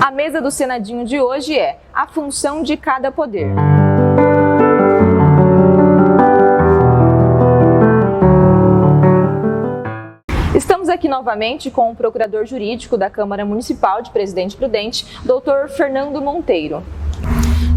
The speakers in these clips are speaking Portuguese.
A mesa do Senadinho de hoje é a função de cada poder. Estamos aqui novamente com o procurador jurídico da Câmara Municipal de Presidente Prudente, Dr. Fernando Monteiro.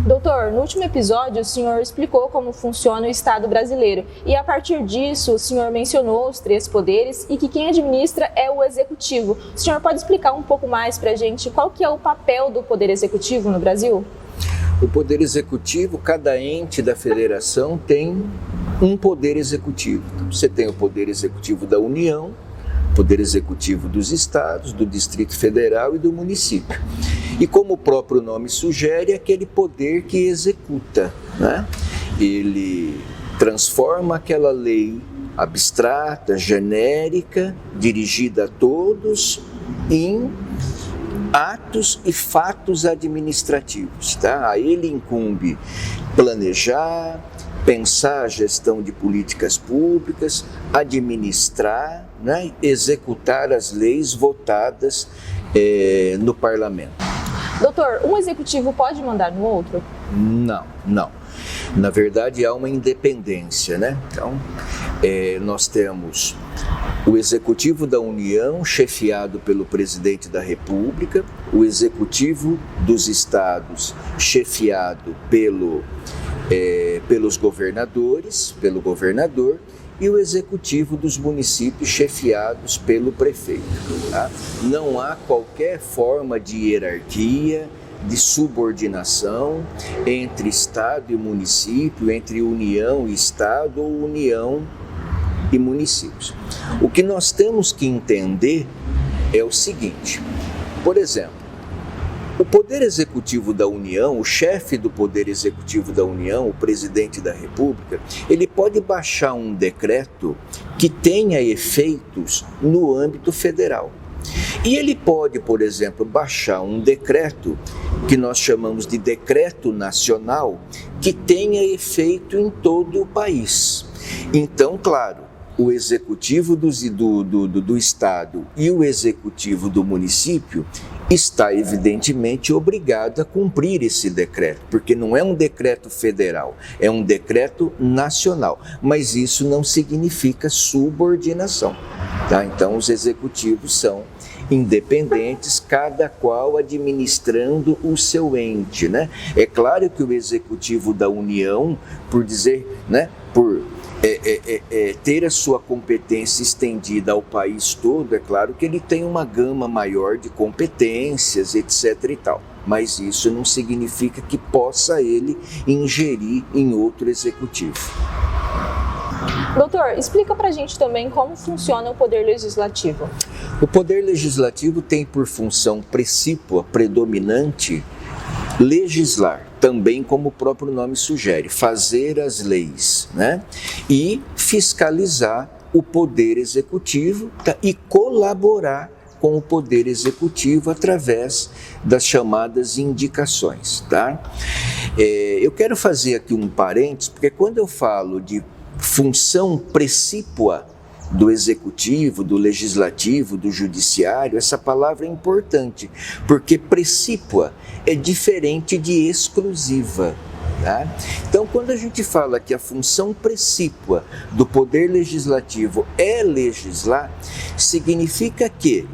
Doutor, no último episódio o senhor explicou como funciona o Estado brasileiro e a partir disso o senhor mencionou os 3 poderes e que quem administra é o Executivo. O senhor pode explicar um pouco mais para a gente qual que é o papel do Poder Executivo no Brasil? O Poder Executivo, cada ente da federação tem um Poder Executivo. Você tem o Poder Executivo da União, Poder Executivo dos Estados, do Distrito Federal e do município. E como o próprio nome sugere, é aquele poder que executa, né? Ele transforma aquela lei abstrata, genérica, dirigida a todos, em atos e fatos administrativos, tá? A ele incumbe planejar, pensar a gestão de políticas públicas, administrar, né, executar as leis votadas no parlamento. Doutor, um executivo pode mandar no outro? Não. Na verdade, há uma independência, né? Então, nós temos o Executivo da União, chefiado pelo Presidente da República, o Executivo dos Estados, chefiado pelos governadores, pelo governador, e o Executivo dos municípios, chefiados pelo prefeito. Tá? Não há qualquer forma de hierarquia, de subordinação entre Estado e município, entre União e Estado ou União e municípios. O que nós temos que entender é o seguinte, por exemplo, o Poder Executivo da União, o chefe do Poder Executivo da União, o Presidente da República, ele pode baixar um decreto que tenha efeitos no âmbito federal. E ele pode, por exemplo, baixar um decreto que nós chamamos de decreto nacional, que tenha efeito em todo o país. Então, claro, o executivo do Estado e o executivo do município está evidentemente obrigado a cumprir esse decreto, porque não é um decreto federal, é um decreto nacional, mas isso não significa subordinação, tá? Então os executivos são independentes, cada qual administrando o seu ente, né? É claro que o executivo da União, por dizer, né, ter a sua competência estendida ao país todo, é claro que ele tem uma gama maior de competências, etc. e tal. Mas isso não significa que possa ele ingerir em outro executivo. Doutor, explica pra gente também como funciona o Poder Legislativo. O Poder Legislativo tem por função precípua, predominante, legislar, também como o próprio nome sugere, fazer as leis, né? E fiscalizar o Poder Executivo, tá? E colaborar com o Poder Executivo através das chamadas indicações, tá? Eu quero fazer aqui um parênteses, porque quando eu falo de função precípua do Executivo, do Legislativo, do Judiciário, essa palavra é importante, porque precípua é diferente de exclusiva. Tá? Então, quando a gente fala que a função precípua do Poder Legislativo é legislar, significa que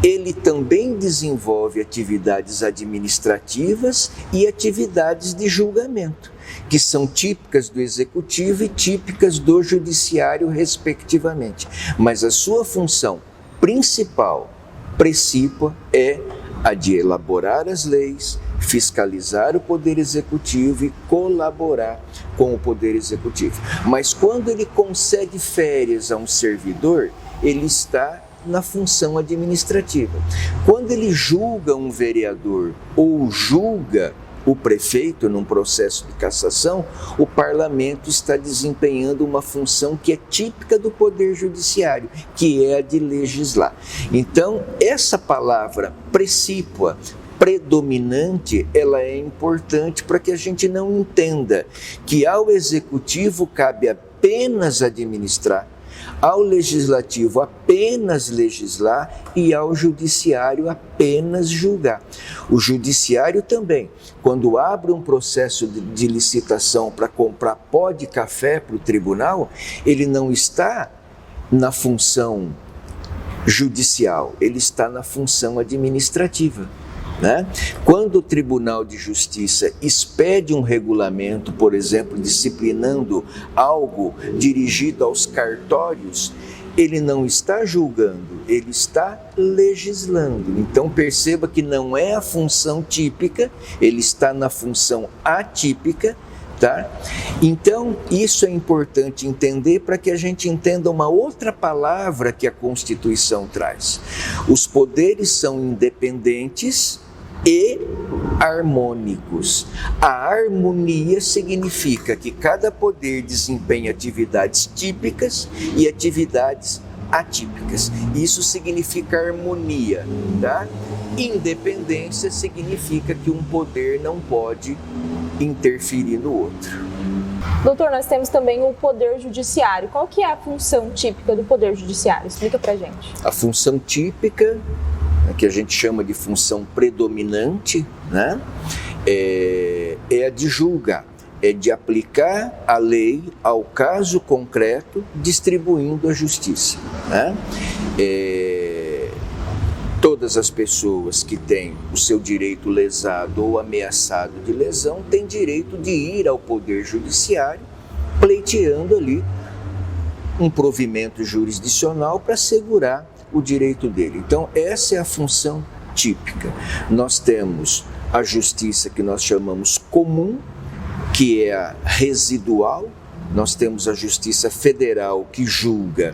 ele também desenvolve atividades administrativas e atividades de julgamento, que são típicas do Executivo e típicas do Judiciário, respectivamente. Mas a sua função principal, precípua, é a de elaborar as leis, fiscalizar o Poder Executivo e colaborar com o Poder Executivo. Mas quando ele concede férias a um servidor, ele está na função administrativa. Quando ele julga um vereador ou julga o prefeito num processo de cassação, o parlamento está desempenhando uma função que é típica do Poder Judiciário, que é a de legislar. Então, essa palavra precípua, predominante, ela é importante para que a gente não entenda que ao Executivo cabe apenas administrar, ao legislativo apenas legislar e ao judiciário apenas julgar. O judiciário também, quando abre um processo de licitação para comprar pó de café para o tribunal, ele não está na função judicial, ele está na função administrativa. Né? Quando o Tribunal de Justiça expede um regulamento, por exemplo, disciplinando algo dirigido aos cartórios, ele não está julgando, ele está legislando. Então perceba que não é a função típica, ele está na função atípica. Tá? Então, isso é importante entender para que a gente entenda uma outra palavra que a Constituição traz. Os poderes são independentes e harmônicos. A harmonia significa que cada poder desempenha atividades típicas e atividades atípicas. Isso significa harmonia, tá? Independência significa que um poder não pode interferir no outro. Doutor, nós temos também o Poder Judiciário. Qual que é a função típica do Poder Judiciário? Explica pra gente. A função típica, que a gente chama de função predominante, né? É a de julgar, é de aplicar a lei ao caso concreto, distribuindo a justiça. Né? Todas as pessoas que têm o seu direito lesado ou ameaçado de lesão têm direito de ir ao Poder Judiciário pleiteando ali um provimento jurisdicional para assegurar o direito dele. Então, essa é a função típica. Nós temos a justiça que nós chamamos comum, que é a residual. Nós temos a Justiça Federal, que julga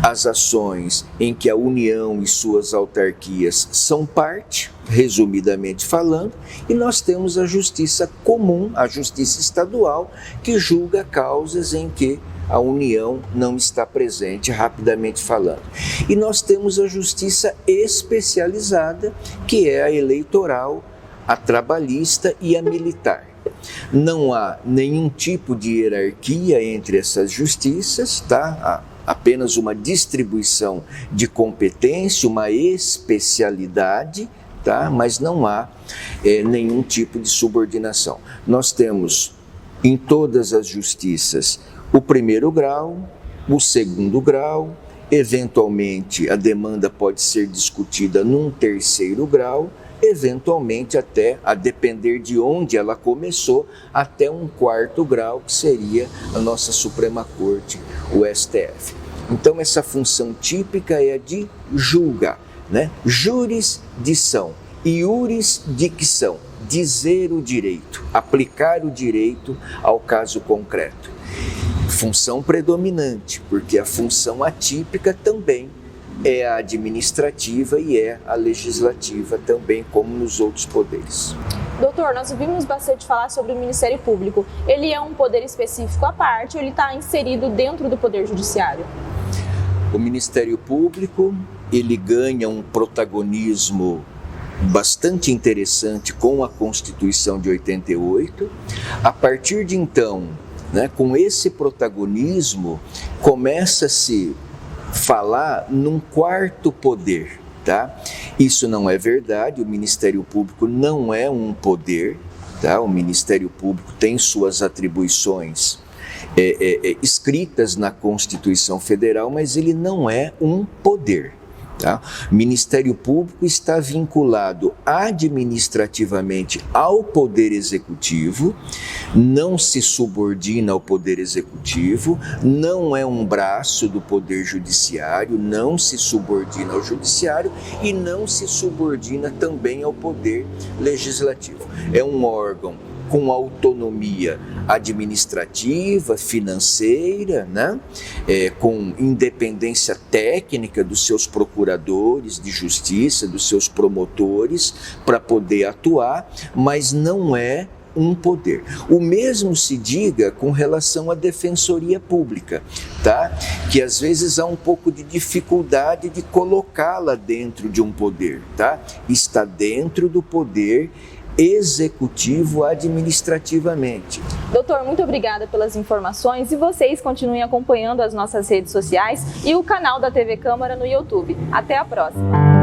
as ações em que a União e suas autarquias são parte, resumidamente falando, e nós temos a Justiça Comum, a Justiça Estadual, que julga causas em que a União não está presente, rapidamente falando. E nós temos a Justiça Especializada, que é a eleitoral, a trabalhista e a militar. Não há nenhum tipo de hierarquia entre essas justiças, tá? Há apenas uma distribuição de competência, uma especialidade, tá? Mas não há nenhum tipo de subordinação. Nós temos em todas as justiças o primeiro grau, o segundo grau, eventualmente a demanda pode ser discutida num terceiro grau, eventualmente até, a depender de onde ela começou, até um quarto grau, que seria a nossa Suprema Corte, o STF. Então essa função típica é a de julgar, né? Jurisdição, iurisdicção, dizer o direito, aplicar o direito ao caso concreto. Função predominante, porque a função atípica também é a administrativa e é a legislativa também, como nos outros poderes. Doutor, nós ouvimos bastante falar sobre o Ministério Público. Ele é um poder específico à parte ou ele está inserido dentro do Poder Judiciário? O Ministério Público, ele ganha um protagonismo bastante interessante com a Constituição de 88. A partir de então, né, com esse protagonismo, começa-se falar num quarto poder, tá? Isso não é verdade, o Ministério Público não é um poder, tá? O Ministério Público tem suas atribuições escritas na Constituição Federal, mas ele não é um poder. Tá? O Ministério Público está vinculado administrativamente ao Poder Executivo, não se subordina ao Poder Executivo, não é um braço do Poder Judiciário, não se subordina ao Judiciário e não se subordina também ao Poder Legislativo. É um órgão com autonomia administrativa, financeira, né? Com independência técnica dos seus procuradores de justiça, dos seus promotores, para poder atuar, mas não é um poder. O mesmo se diga com relação à Defensoria Pública, tá? Que às vezes há um pouco de dificuldade de colocá-la dentro de um poder, tá? Está dentro do Poder executivo-administrativamente. Doutor, muito obrigada pelas informações e vocês continuem acompanhando as nossas redes sociais e o canal da TV Câmara no YouTube. Até a próxima!